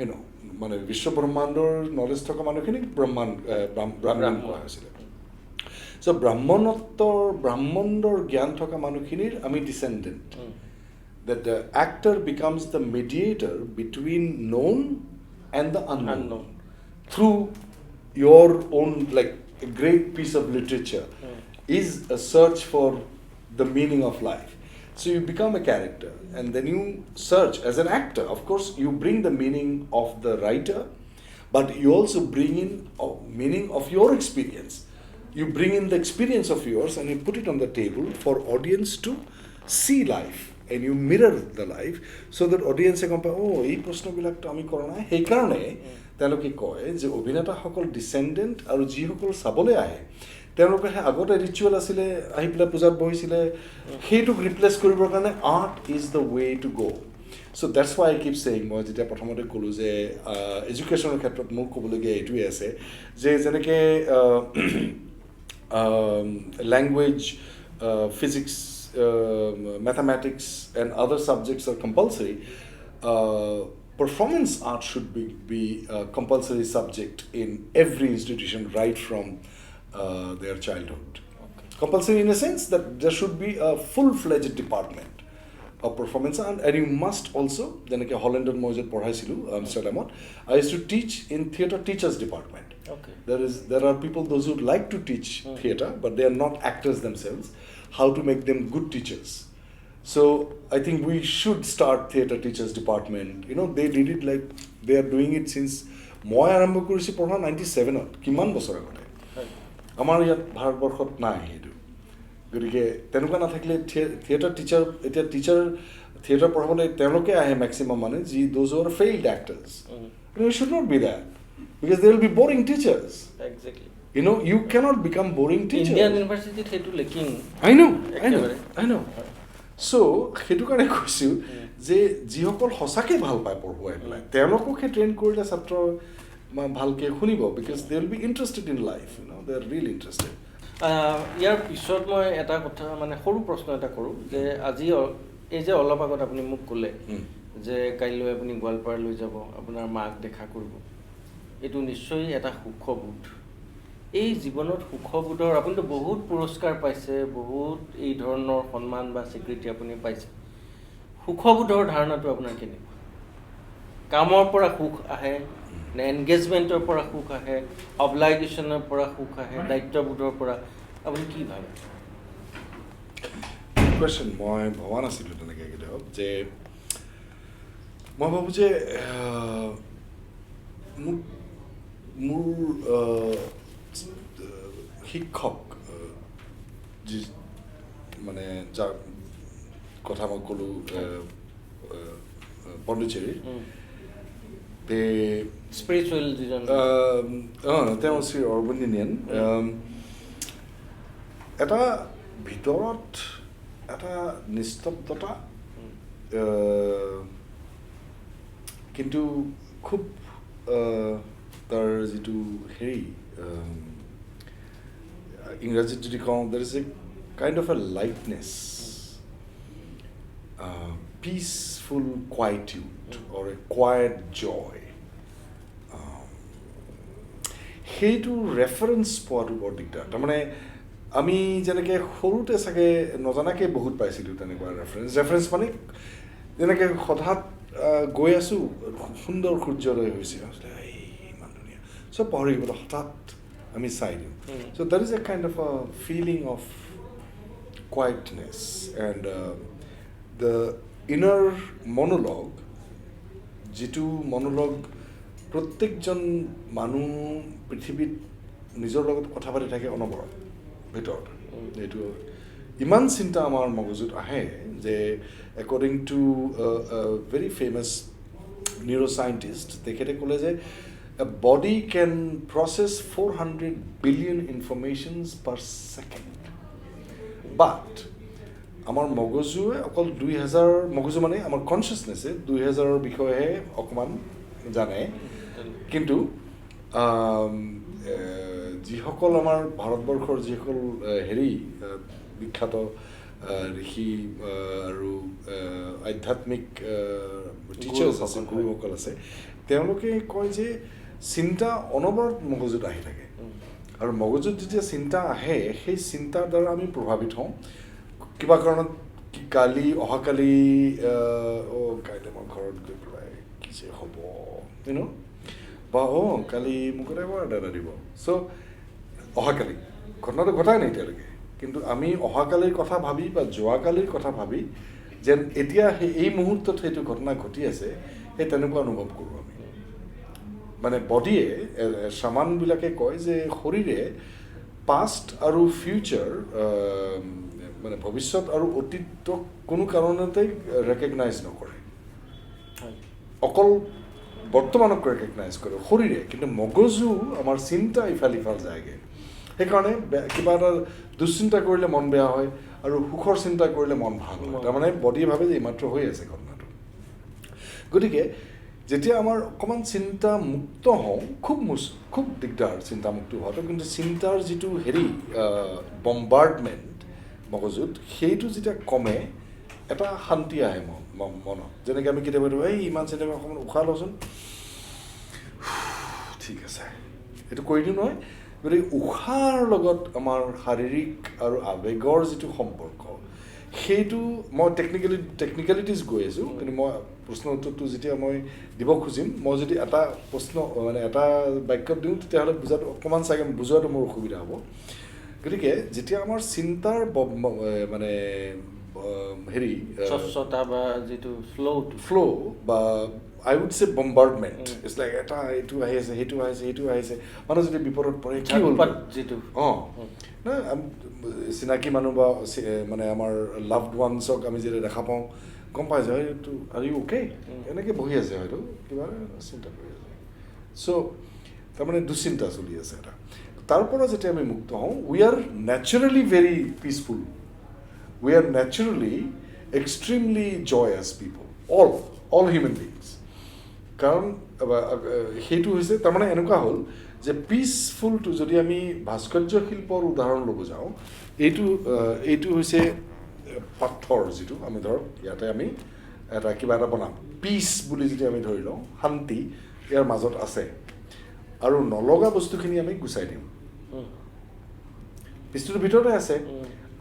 You know, মানে বিশ্ব ব্ৰহ্মাণ্ডৰ knowledge থকা মানুহখিনিক ব্ৰাহ্মণ কোৱা হৈছিলে। চ' ব্ৰাহ্মণৰ জ্ঞান থকা মানুহখিনিৰ আমি ডিচেণ্ডেণ্ট। That the actor becomes the mediator between known and the unknown. Through your own, like a great piece of literature is a search for the meaning of life. So you become a character and then you search as an actor. Of course, you bring the meaning of the writer, but you also bring in meaning of your experience. You bring in the experience of yours and you put it on the table for audience to see life. And you mirror the life so that audience গম পায় এই প্ৰশ্নবিলাকতো আমি কৰা নাই। সেইকাৰণে তেওঁলোকে কয় যে অভিনেতাসকল ডিচেণ্ডেণ্ট আৰু যিসকল চাবলৈ আহে তেওঁলোকে সেই আগতে ৰিচুৱেল আছিলে, আহি পেলাই পূজাত বহিছিলে, সেইটোক ৰিপ্লেচ কৰিবৰ কাৰণে art is the way to go'. So' that's why I keep saying, মই যেতিয়া প্ৰথমতে ক'লোঁ যে এডুকেশ্যনৰ ক্ষেত্ৰত মোৰ ক'বলগীয়া এইটোৱে আছে যে যেনেকৈ language, physics, mathematics and other subjects are compulsory, performance art should be a compulsory subject in every institution right from their childhood. Okay. Compulsory in a sense that there should be a full-fledged department of performance art, and you must also, যেনেকৈ হলেণ্ডত মই য'ত পঢ়াইছিলোঁ আমষ্টাৰডামত, I used to teach in theatre teachers department. Okay. There are people those who like to teach theatre but they are not actors themselves. How to make them good teachers. So I think we should start theatre teachers department. You know, they did it like they are doing it since মই আৰম্ভ কৰিছোঁ পঢ়া 97ত, কিমান বছৰ আগতে। আমাৰ ইয়াত ভাৰতবৰ্ষত নাই সেইটো, গতিকে তেনেকুৱা নাথাকিলে থিয়েটাৰ টিচাৰ, এতিয়া থিয়েটাৰ পঢ়াবলৈ তেওঁলোকে আহে মেক্সিমাম মানে যি those who are failed actors. It should not be that because they will be boring teachers. Exactly. You know, you cannot become boring teacher. Indian University সেইটো লেকিং। I know. So সেইটো কাৰণে কৈছোঁ যে যিসকল সঁচাকৈ ভাল পায় পঢ়ুৱাই পেলাই তেওঁলোককে ট্ৰেইন কৰিলে ছাত্ৰ ভালকৈ শুনিব, because they will be interested in life, you know, they are really interested. ইয়াৰ পিছত মই এটা কথা মানে সৰু প্ৰশ্ন এটা কৰোঁ যে আজি এই যে অলপ আগত আপুনি মোক ক'লে যে কাইলৈ আপুনি গোৱালপাৰালৈ যাব, আপোনাৰ মাক দেখা কৰিব, এইটো নিশ্চয় এটা সুখবোধ। এই জীৱনত সুখবোধৰ, আপুনিতো বহুত পুৰস্কাৰ পাইছে, বহুত এই ধৰণৰ সন্মান বা স্বীকৃতি আপুনি পাইছে, সুখবোধৰ ধাৰণাটো আপোনাৰ কেনেকুৱা? কামৰ পৰা সুখ আহে নে এনগেজমেণ্টৰ পৰা সুখ আহে, অব্লাইগেশ্যনৰ পৰা সুখ আহে, দায়িত্ববোধৰ পৰা, আপুনি কি ভাবে? কুৱেশ্যন মই ভবা নাছিলোঁ তেনেকৈ কেতিয়াও, যে মই ভাবোঁ যে মোৰ শিক্ষক যি মানে যাৰ কথা মই ক'লোঁ পণ্ডিচেৰীৰ, স্পিৰিচুৱেল যিজন তেওঁ শ্ৰী অৰবিন্দিয়ান, এটা ভিতৰত এটা নিস্তব্ধতা, কিন্তু খুব তাৰ যিটো হেৰি ইংৰাজীত যদি কওঁ, there is a kind of a lightness, peaceful quietude or a quiet joy. সেইটো ৰেফাৰেঞ্চ পোৱাটো বৰ দিগদাৰ। তাৰমানে আমি যেনেকৈ সৰুতে চাগে নজনাকৈ বহুত পাইছিলোঁ তেনেকুৱা ৰেফাৰেঞ্চ মানে যেনেকৈ হঠাৎ গৈ আছোঁ, সুন্দৰ সূৰ্যোদয় হৈছে, ইমান ধুনীয়া, চব পাহৰি গ'লোঁ, হঠাৎ আমি চাই দিওঁ। So there is a kind of a feeling of quietness and the inner monologue, যিটো মনোলগ প্ৰত্যেকজন মানুহ পৃথিৱীত নিজৰ লগত কথা পাতি থাকে অনবৰত ভিতৰত, এইটো ইমান চিন্তা আমাৰ মগজুত আহে যে একৰ্ডিং টু ভেৰি ফেমাছ নিউৰ'চাইণ্টিষ্ট তেখেতে ক'লে যে a body can process 400 billion informations per second but আমাৰ মগজুৱে অকল 2000 মগজু মানে আমাৰ কনচিয়াছনেছে 2000ৰ বিষয়েহে অকণমান জানে কিন্তু যিসকল আমাৰ ভাৰতবৰ্ষৰ যিসকল বিখ্যাত ঋষি আৰু আধ্যাত্মিক টিচাৰ্ছ আছে গুৰুসকল আছে তেওঁলোকে কয় যে চিন্তা অনবৰত মগজুত আহি থাকে আৰু মগজুত যেতিয়া চিন্তা আহে সেই চিন্তাৰ দ্বাৰা আমি প্ৰভাৱিত হওঁ কিবা কাৰণত অহাকালি কাইলৈ মই ঘৰত গৈ পেলাই কি যে হ'ব বা কালি মোক এটা দাদা দিব চ' অহাকালি ঘটনাটো ঘটাই নাই এতিয়ালৈকে কিন্তু আমি অহাকালিৰ কথা ভাবি বা যোৱাকালিৰ কথা ভাবি যেন এতিয়া এই মুহূৰ্তত সেইটো ঘটনা ঘটি আছে সেই তেনেকুৱা অনুভৱ কৰোঁ আমি মানে বডিয়ে শামানবিলাকে কয় যে শৰীৰে পাষ্ট আৰু ফিউচাৰ মানে ভৱিষ্যত আৰু অতীতক কোনো কাৰণতেই ৰেকগনাইজ নকৰে অকল বৰ্তমানক ৰেকগনাইজ কৰে শৰীৰে কিন্তু মগজু আমাৰ চিন্তা ইফাল সিফাল যায়গৈ সেইকাৰণে কিবা এটা দুশ্চিন্তা কৰিলে মন বেয়া হয় আৰু সুখৰ চিন্তা কৰিলে মন ভাল হয় তাৰমানে বডিয়ে ভাবে যে এইমাত্ৰ হৈ আছে ঘটনাটো গতিকে যেতিয়া আমাৰ অকণমান চিন্তামুক্ত হওঁ খুব দিগদাৰ চিন্তামুক্ত হোৱাটো কিন্তু চিন্তাৰ যিটো বম্বাৰ্ডমেণ্ট মগজুত সেইটো যেতিয়া কমে এটা শান্তি আহে মনত যেনেকৈ আমি কেতিয়াবা ইমান চিন্তা অকণমান উশাহ লওঁচোন ঠিক আছে এইটো কৰি দিওঁ নহয় গতিকে উশাহৰ লগত আমাৰ শাৰীৰিক আৰু আৱেগৰ যিটো সম্পৰ্ক সেইটো মই টেকনিকেলিটিজ গৈ আছোঁ কিন্তু মই প্ৰশ্নৰ উত্তৰটো যেতিয়া মই দিব খুজিম মই যদি এটা প্ৰশ্ন মানে এটা বাক্যত দিওঁ তেতিয়াহ'লে বুজাটো অকণমান চাগে বুজোৱাটো মোৰ অসুবিধা হ'ব গতিকে যেতিয়া আমাৰ চিন্তাৰ মানে স্বচ্ছতা বা যিটো ফ্ল' বা I would say bombardment. It's like এটা এইটো আহি আছে সেইটো আহিছে মানুহ যদি বিপদত পৰে কি হ'ল যিটো চিনাকি মানুহ বা মানে আমাৰ লাভড ওৱানছক আমি যেতিয়া দেখা পাওঁ গম পাই যে এইটো আৰু অ'কে এনেকৈ বহি আছে হয়তো কিবা চিন্তা কৰি আছে চ' তাৰমানে দুশ্চিন্তা চলি আছে এটা তাৰ পৰা যেতিয়া আমি মুক্ত হওঁ we are naturally very peaceful we are naturally extremely joyous people all human beings কাৰণ সেইটো হৈছে তাৰমানে এনেকুৱা হ'ল যে পিচফুলটো যদি আমি ভাস্কৰ্য শিল্পৰ উদাহৰণ ল'ব যাওঁ এইটো হৈছে পাথৰ যিটো আমি ধৰক ইয়াতে আমি কিবা এটা বনাম পিচ বুলি যদি আমি ধৰি লওঁ শান্তি ইয়াৰ মাজত আছে আৰু নলগা বস্তুখিনি আমি গুচাই দিওঁ পিচটোৰ ভিতৰতে আছে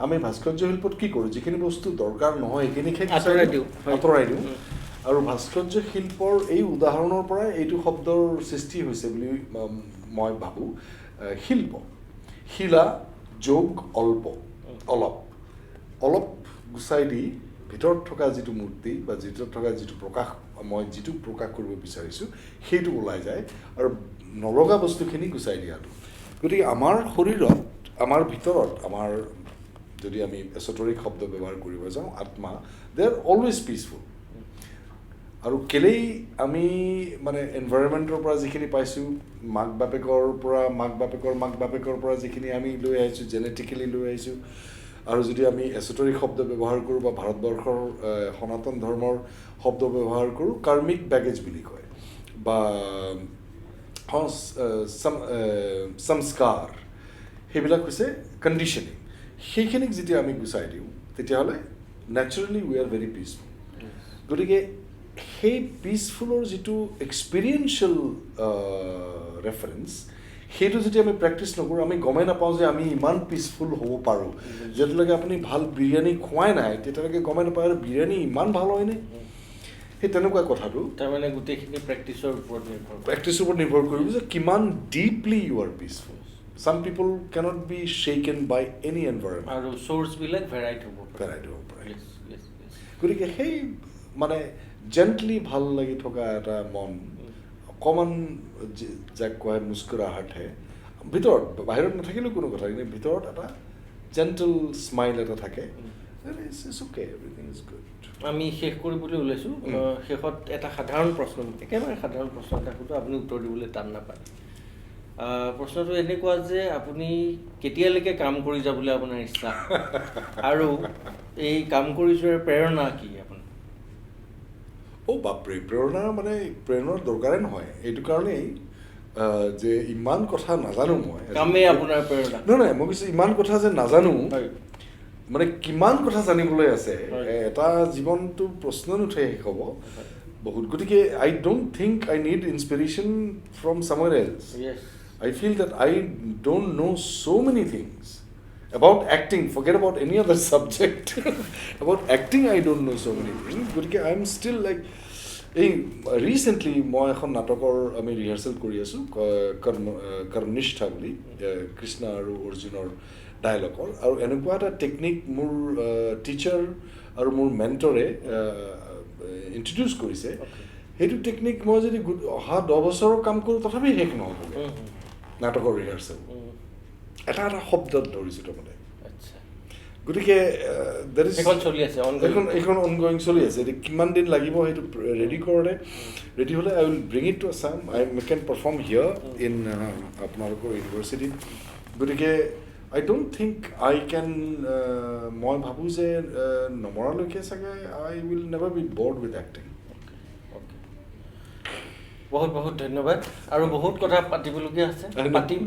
আমি ভাস্কৰ্য শিল্পত কি কৰোঁ যিখিনি বস্তু দৰকাৰ নহয় সেইখিনিকে আঁতৰাই দিওঁ আৰু ভাস্কৰ্য শিল্পৰ এই উদাহৰণৰ পৰাই এইটো শব্দৰ সৃষ্টি হৈছে বুলি মই ভাবোঁ শিল্প শিলা যোগ অলপ গুচাই দি ভিতৰত থকা যিটো মূৰ্তি বা ভিতৰত থকা যিটো প্ৰকাশ মই যিটো প্ৰকাশ কৰিব বিচাৰিছোঁ সেইটো ওলাই যায় আৰু নলগা বস্তুখিনি গুচাই দিয়াটো গতিকে আমাৰ শৰীৰত আমাৰ ভিতৰত আমাৰ যদি আমি এছটৰিক শব্দ ব্যৱহাৰ কৰিব যাওঁ আত্মা দে আৰ অলৱেজ পিচফুল আৰু কেলেই আমি মানে এনভাইৰনমেণ্টৰ পৰা যিখিনি পাইছোঁ মাক বাপেকৰ পৰা যিখিনি আমি লৈ আহিছোঁ জেনেটিকেলি লৈ আহিছোঁ আৰু যদি আমি এছটৰিক শব্দ ব্যৱহাৰ কৰোঁ বা ভাৰতবৰ্ষৰ সনাতন ধৰ্মৰ শব্দ ব্যৱহাৰ কৰোঁ কাৰ্মিক বেগেজ বুলি কয় বা সংস্কাৰ সেইবিলাক হৈছে কণ্ডিশ্যনিং সেইখিনিক যেতিয়া আমি গুচাই দিওঁ তেতিয়াহ'লে naturally we are very peaceful গতিকে সেই পিচফুলৰ যিটো এক্সপিৰিয়েঞ্চিয়েল ৰেফাৰেঞ্চ সেইটো যদি আমি প্ৰেক্টিছ নকৰোঁ আমি গমেই নাপাওঁ যে আমি ইমান পিচফুল হ'ব পাৰোঁ যেতিয়ালৈকে আপুনি ভাল বিৰিয়ানী খোৱাই নাই তেতিয়ালৈকে গমেই নাপায় আৰু বিৰিয়ানী ইমান ভাল হয়নে সেই তেনেকুৱা কথাটো তাৰমানে গোটেইখিনি প্ৰেক্টিছৰ ওপৰত নিৰ্ভৰ কৰিব যে কিমান deeply you are peaceful Some people cannot be shaken by any environment. আৰু সোৰ্চবিলাক ভেৰাইড হ'ব পাৰে গতিকে সেই মানে জেণ্টলি ভাল লাগি থকা এটা মন অকণমান যাক কয় মুস্কুৰাহাটহে ভিতৰত বাহিৰত নাথাকিলেও কোনো কথা কিন্তু ভিতৰত এটা জেণ্টল স্মাইল এটা থাকে it's okay everything is good আমি শেষ কৰিবলৈ ওলাইছোঁ শেষত এটা সাধাৰণ প্ৰশ্ন একেবাৰে সাধাৰণ প্ৰশ্ন এটা সুধো আপুনি উত্তৰ দিবলৈ টান নাপায় প্ৰশ্নটো এনেকুৱা যে আপুনি কেতিয়ালৈকে কাম কৰি যাবলৈ আপোনাৰ ইচ্ছা আৰু এই কাম কৰি যোৱাৰ প্ৰেৰণা কি আপোনাৰ বাপৰে প্ৰেৰণাৰ দৰকাৰে নহয় এইটো কাৰণেই যে ইমান কথা নাজানো মই কামেই আপোনাৰ প্ৰেৰণা নহয় মই কৈছোঁ ইমান কথা যে নাজানো মানে কিমান কথা জানিবলৈ আছে এটা জীৱনটো প্ৰশ্ন নুঠে শেষ হ'ব বহুত গতিকে I don't think I need inspiration from somewhere else I feel that I don't know so many things about acting. Forget about any other subject. About acting, I don't know so many things. But I'm still like, recently, মই এখন নাটকৰ আমি rehearsal কৰি আছোঁ কৰ্মনিষ্ঠা বুলি কৃষ্ণ আৰু অৰ্জুনৰ ডায়লগৰ আৰু এনেকুৱা এটা টেকনিক মোৰ টিচাৰ আৰু মোৰ মেণ্টৰে ইণ্ট্ৰডিউচ কৰিছে সেইটো টেকনিক মই যদি অহা 10 বছৰৰ কাম কৰোঁ তথাপি শেষ নহ'ব নাটকৰ ৰিহাৰ্চেল এটা এটা শব্দত ধৰিছোঁ তাৰমানে গতিকে এইখন অনগয়িং চলি আছে এতিয়া কিমান দিন লাগিব সেইটো ৰেডি কৰোঁতে ৰেডি হ'লে I will bring it to Assam I can perform here in আপোনালোকৰ ইউনিভাৰ্চিটিত গতিকে I don't think I can মই ভাবোঁ যে নমৰালৈকে চাগে I will never be bored with acting বহুত বহুত ধন্যবাদ আৰু বহুত কথা পাতিবলগীয়া আছে পাতিম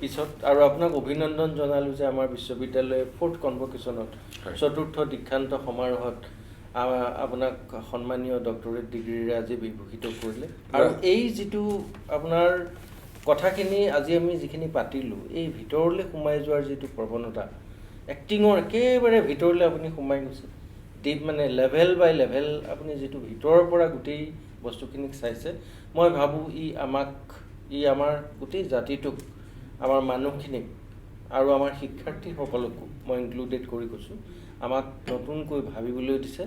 পিছত আৰু আপোনাক অভিনন্দন জনালোঁ যে আমাৰ বিশ্ববিদ্যালয়ে 4th কনভকেশ্যনত 4ৰ্থ দীক্ষান্ত সমাৰোহত আপোনাক সন্মানীয় ডক্টৰেট ডিগ্ৰীৰে আজি বিভূষিত কৰিলে আৰু এই যিটো আপোনাৰ কথাখিনি আজি আমি যিখিনি পাতিলোঁ এই ভিতৰলৈ সোমাই যোৱাৰ যিটো প্ৰৱণতা এক্টিঙৰ একেবাৰে ভিতৰলৈ আপুনি সোমাই গৈছে ডিপ মানে লেভেল বাই লেভেল আপুনি যিটো ভিতৰৰ পৰা গোটেই বস্তুখিনিক চাইছে মই ভাবোঁ আমাৰ গোটেই জাতিটোক আমাৰ মানুহখিনিক আৰু আমাৰ শিক্ষাৰ্থীসকলকো মই ইনক্লুডেড কৰি কৈছোঁ আমাক নতুনকৈ ভাবিবলৈ দিছে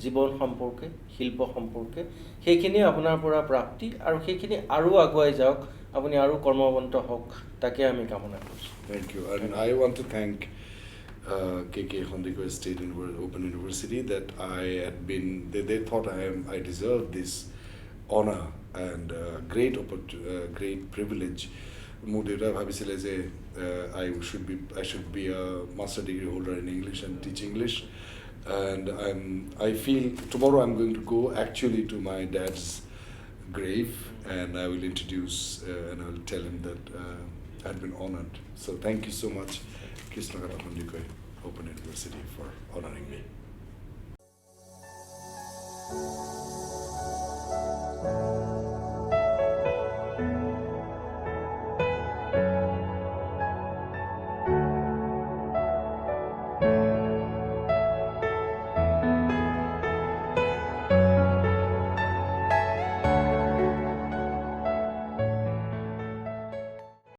জীৱন সম্পৰ্কে শিল্প সম্পৰ্কে সেইখিনি আপোনাৰ পৰা প্ৰাপ্তি আৰু সেইখিনি আৰু আগুৱাই যাওক আপুনি আৰু কৰ্মৱন্ত হওক তাকে আমি কামনা কৰিছোঁ Thank you and I want to thank KKHSOU State Open University that I had been they thought I deserved this honor and great privilege মোৰ দেউতাই ভাবিছিলে যে I should be a master degree holder in English and teach English and I feel tomorrow I'm going to go actually to my dad's grave and I will introduce and I will tell him that I've been honored so thank you so much Krishna Pandikoi Open University for honoring me